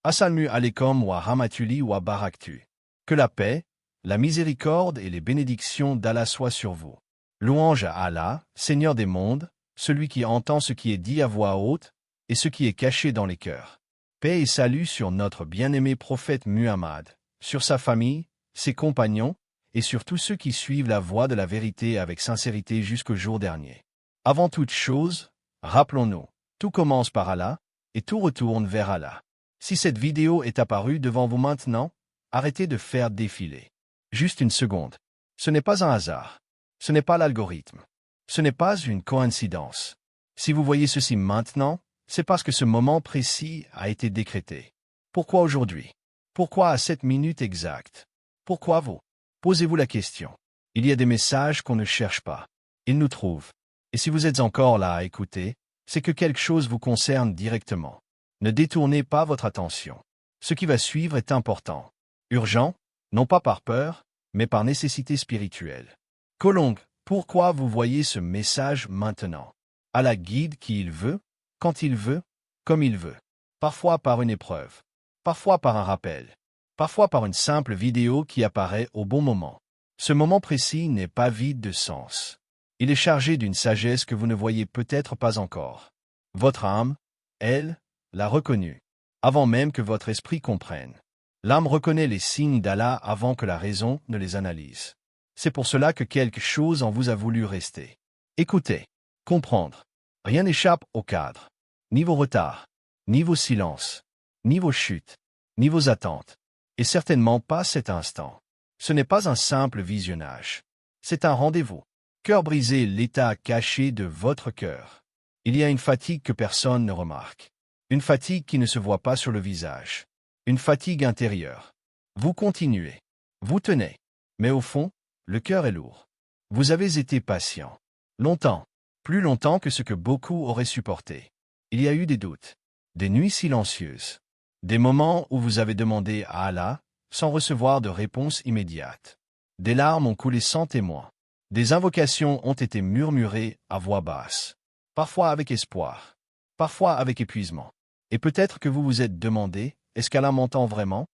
Assalamu alaikum wa rahmatullah wa barakatuh. Que la paix, la miséricorde et les bénédictions d'Allah soient sur vous. Louange à Allah, Seigneur des mondes, celui qui entend ce qui est dit à voix haute et ce qui est caché dans les cœurs. Paix et salut sur notre bien-aimé prophète Muhammad, sur sa famille, ses compagnons, et sur tous ceux qui suivent la voie de la vérité avec sincérité jusqu'au jour dernier. Avant toute chose, rappelons-nous, tout commence par Allah, et tout retourne vers Allah. Si cette vidéo est apparue devant vous maintenant, arrêtez de faire défiler. Juste une seconde. Ce n'est pas un hasard. Ce n'est pas l'algorithme. Ce n'est pas une coïncidence. Si vous voyez ceci maintenant, c'est parce que ce moment précis a été décrété. Pourquoi aujourd'hui? Pourquoi à cette minute exacte? Pourquoi vous? Posez-vous la question. Il y a des messages qu'on ne cherche pas. Ils nous trouvent. Et si vous êtes encore là à écouter, c'est que quelque chose vous concerne directement. Ne détournez pas votre attention. Ce qui va suivre est important. Urgent, non pas par peur, mais par nécessité spirituelle. Colombe, pourquoi vous voyez ce message maintenant? Allah guide qui il veut, quand il veut, comme il veut. Parfois par une épreuve. Parfois par un rappel. Parfois par une simple vidéo qui apparaît au bon moment. Ce moment précis n'est pas vide de sens. Il est chargé d'une sagesse que vous ne voyez peut-être pas encore. Votre âme, elle, l'a reconnue, avant même que votre esprit comprenne. L'âme reconnaît les signes d'Allah avant que la raison ne les analyse. C'est pour cela que quelque chose en vous a voulu rester. Écoutez, comprendre. Rien n'échappe au cadre. Ni vos retards, ni vos silences, ni vos chutes, ni vos attentes. Et certainement pas cet instant. Ce n'est pas un simple visionnage. C'est un rendez-vous. Cœur brisé, l'état caché de votre cœur. Il y a une fatigue que personne ne remarque. Une fatigue qui ne se voit pas sur le visage. Une fatigue intérieure. Vous continuez. Vous tenez. Mais au fond, le cœur est lourd. Vous avez été patient. Longtemps. Plus longtemps que ce que beaucoup auraient supporté. Il y a eu des doutes. Des nuits silencieuses. Des moments où vous avez demandé à Allah, sans recevoir de réponse immédiate. Des larmes ont coulé sans témoin. Des invocations ont été murmurées à voix basse. Parfois avec espoir. Parfois avec épuisement. Et peut-être que vous vous êtes demandé, est-ce qu'Allah m'entend vraiment?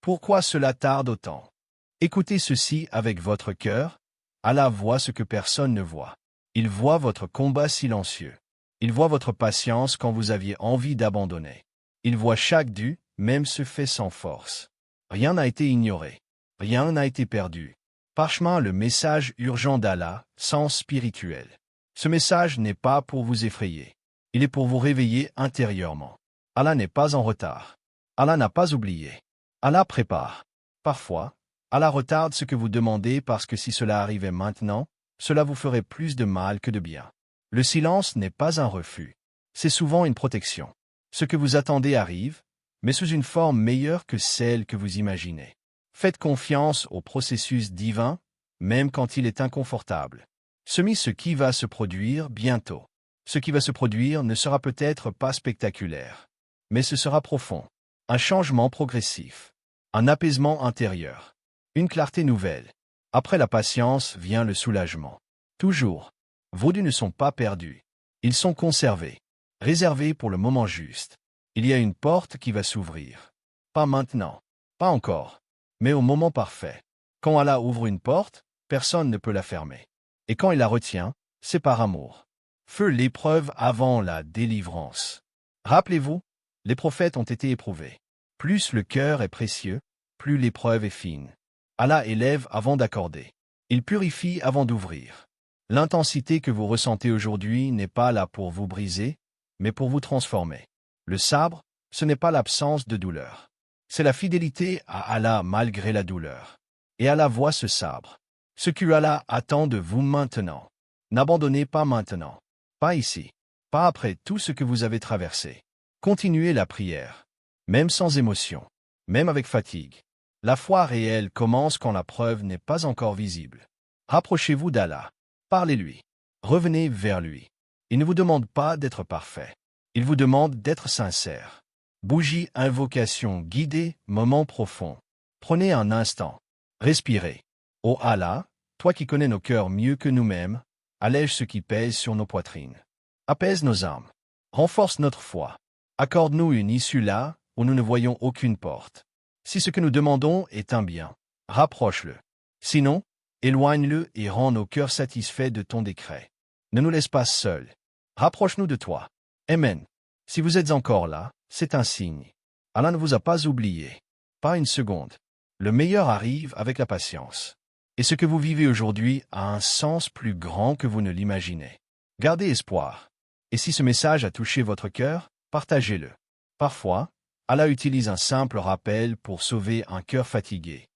Pourquoi cela tarde autant? Écoutez ceci avec votre cœur. Allah voit ce que personne ne voit. Il voit votre combat silencieux. Il voit votre patience quand vous aviez envie d'abandonner. Il voit chaque dû, même ce fait sans force. Rien n'a été ignoré. Rien n'a été perdu. Parchemin le message urgent d'Allah, sens spirituel. Ce message n'est pas pour vous effrayer. Il est pour vous réveiller intérieurement. Allah n'est pas en retard. Allah n'a pas oublié. Allah prépare. Parfois, Allah retarde ce que vous demandez parce que si cela arrivait maintenant, cela vous ferait plus de mal que de bien. Le silence n'est pas un refus. C'est souvent une protection. Ce que vous attendez arrive, mais sous une forme meilleure que celle que vous imaginez. Faites confiance au processus divin, même quand il est inconfortable. Semis ce qui va se produire bientôt. Ce qui va se produire ne sera peut-être pas spectaculaire. Mais ce sera profond. Un changement progressif. Un apaisement intérieur. Une clarté nouvelle. Après la patience vient le soulagement. Toujours. Vos dûs ne sont pas perdus. Ils sont conservés. Réservés pour le moment juste. Il y a une porte qui va s'ouvrir. Pas maintenant. Pas encore. Mais au moment parfait. Quand Allah ouvre une porte, personne ne peut la fermer. Et quand il la retient, c'est par amour. Feu l'épreuve avant la délivrance. Rappelez-vous, les prophètes ont été éprouvés. Plus le cœur est précieux, plus l'épreuve est fine. Allah élève avant d'accorder. Il purifie avant d'ouvrir. L'intensité que vous ressentez aujourd'hui n'est pas là pour vous briser, mais pour vous transformer. Le sabre, ce n'est pas l'absence de douleur. C'est la fidélité à Allah malgré la douleur. Et Allah voit ce sabre. Ce que Allah attend de vous maintenant. N'abandonnez pas maintenant. Pas ici. Pas après tout ce que vous avez traversé. Continuez la prière. Même sans émotion. Même avec fatigue. La foi réelle commence quand la preuve n'est pas encore visible. Rapprochez-vous d'Allah. Parlez-lui. Revenez vers lui. Il ne vous demande pas d'être parfait. Il vous demande d'être sincère. Bougie, invocation, guidée, moment profond. Prenez un instant. Respirez. Ô Allah, toi qui connais nos cœurs mieux que nous-mêmes, allège ce qui pèse sur nos poitrines. Apaise nos âmes. Renforce notre foi. Accorde-nous une issue là, où nous ne voyons aucune porte. Si ce que nous demandons est un bien, rapproche-le. Sinon, éloigne-le et rends nos cœurs satisfaits de ton décret. Ne nous laisse pas seuls. Rapproche-nous de toi. Amen. Si vous êtes encore là, c'est un signe. Allah ne vous a pas oublié. Pas une seconde. Le meilleur arrive avec la patience. Et ce que vous vivez aujourd'hui a un sens plus grand que vous ne l'imaginez. Gardez espoir. Et si ce message a touché votre cœur, partagez-le. Parfois, Allah utilise un simple rappel pour sauver un cœur fatigué.